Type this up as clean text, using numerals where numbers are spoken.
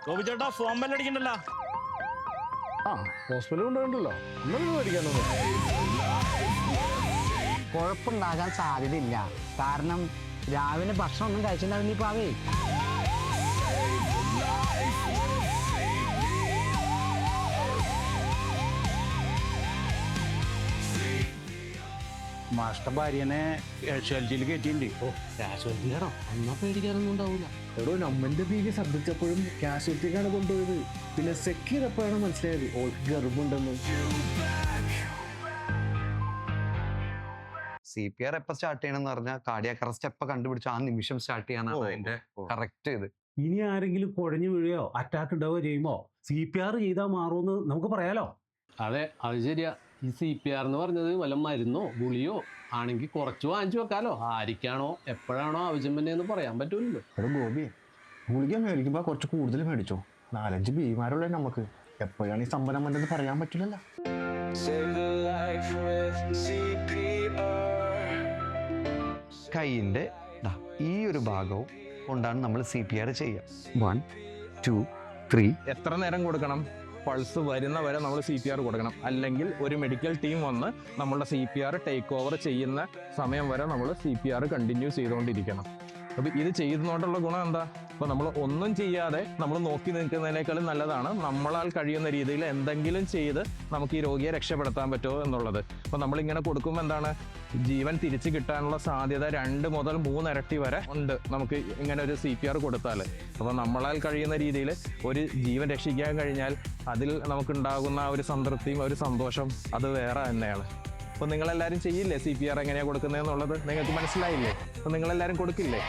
ഗോപി ചേട്ടാ form bell അടിക്കണ്ടല്ലോ. ആ ഹോസ്പിറ്റലിൽ കൊണ്ടുപോകണ്ടല്ലോ. ഒന്നും മേടിക്കാനൊന്നും കുഴപ്പമുണ്ടാകാൻ സാധ്യതയില്ല. കാരണം രാവിലെ ഭക്ഷണം ഒന്നും കഴിച്ചിട്ടുണ്ടാവില്ല ഈ പാവേ. മാഷ്ട ഭാര്യനെ കാഷ്വാലിറ്റിയിൽ കയറ്റിയിട്ടുണ്ട്. ഓ കാഷ്വാലിറ്റിയാണോ? എന്നാ പേടിക്കാനൊന്നും ഉണ്ടാവില്ല. എടോ നമ്മന്റെ ബീവി ശ്രദ്ധിച്ചപ്പോഴും കാഷ്വാലിറ്റിക്കാണ് കൊണ്ടുപോയത്. പിന്നെ സെക്ക് ചെയ്തപ്പോഴാണ് മനസ്സിലായത് ഓൾക്ക് ഗർഭമുണ്ടെന്ന്. CPR എപ്പോൾ സ്റ്റാർട്ട് ചെയ്യണമെന്ന് പറഞ്ഞാൽ കാർഡിയാക് അറസ്റ്റ് എപ്പോൾ കണ്ടുപിടിച്ചു ആ നിമിഷം സ്റ്റാർട്ട് ചെയ്യാനാണ് അതിന്റെ കറക്റ്റ് ഇത്. ഇനി ആരെങ്കിലും കുഴഞ്ഞു വീഴുകയോ അറ്റാക്ക് ഉണ്ടാവുകയോ ചെയ്യുമ്പോ CPR ചെയ്താൽ മാറുമെന്ന് നമുക്ക് പറയാലോ. അതെ, അത് ശരിയാ. ഈ CPR എന്ന് പറഞ്ഞത് വല്ല മരുന്നോ ഗുളിയോ ആണെങ്കിൽ കുറച്ച് വാങ്ങിച്ചു വെക്കാലോ. ആരിക്കാണോ എപ്പോഴാണോ ആവശ്യം എന്ന് പറയാൻ പറ്റൂല്ലോ. എടോ ഗോപി, ഗുളിക മേടിക്കുമ്പോ കുറച്ച് കൂടുതൽ മേടിച്ചോ. 4-5 ബീമാരുള്ള നമുക്ക് എപ്പോഴാണ് ഈ സംഭരം വന്നെന്ന് പറയാൻ പറ്റില്ലല്ലോ. കൈയിന്റെ ഈ ഒരു ഭാഗവും കൊണ്ടാണ് നമ്മൾ CPR ചെയ്യുക. 1 2 3. എത്ര നേരം കൊടുക്കണം? പൾസ് വരുന്ന വരെ നമ്മൾ CPR കൊടുക്കണം. അല്ലെങ്കിൽ ഒരു മെഡിക്കൽ ടീം വന്ന് നമ്മളുടെ CPR ടേക്ക് ഓവർ ചെയ്യുന്ന സമയം വരെ നമ്മൾ CPR കണ്ടിന്യൂ ചെയ്തുകൊണ്ടിരിക്കണം. അപ്പോൾ ഇത് ചെയ്യുന്നതുകൊണ്ടുള്ള ഗുണം എന്താ? അപ്പോൾ നമ്മൾ ഒന്നും ചെയ്യാതെ നമ്മൾ നോക്കി നിൽക്കുന്നതിനേക്കാളും നല്ലതാണ് നമ്മളാൽ കഴിയുന്ന രീതിയിൽ എന്തെങ്കിലും ചെയ്ത് നമുക്ക് ഈ രോഗിയെ രക്ഷപ്പെടുത്താൻ പറ്റുമോ എന്നുള്ളത്. അപ്പോൾ നമ്മളിങ്ങനെ കൊടുക്കുമ്പോൾ എന്താണ്, ജീവൻ തിരിച്ചു കിട്ടാനുള്ള സാധ്യത 2 മുതൽ 3 ഇരട്ടി വരെ ഉണ്ട് നമുക്ക് ഇങ്ങനെ ഒരു CPR കൊടുത്താൽ. അപ്പോൾ നമ്മളാൽ കഴിയുന്ന രീതിയിൽ ഒരു ജീവൻ രക്ഷിക്കാൻ കഴിഞ്ഞാൽ അതിൽ നമുക്കുണ്ടാകുന്ന ഒരു സംതൃപ്തിയും ഒരു സന്തോഷം അത് വേറെ തന്നെയാണ്. അപ്പോൾ നിങ്ങളെല്ലാവരും ചെയ്യില്ലേ CPR എങ്ങനെയാണ് കൊടുക്കുന്നതെന്നുള്ളത്? നിങ്ങൾക്ക് മനസ്സിലായില്ലേ? അപ്പോൾ നിങ്ങളെല്ലാവരും കൊടുക്കില്ലേ?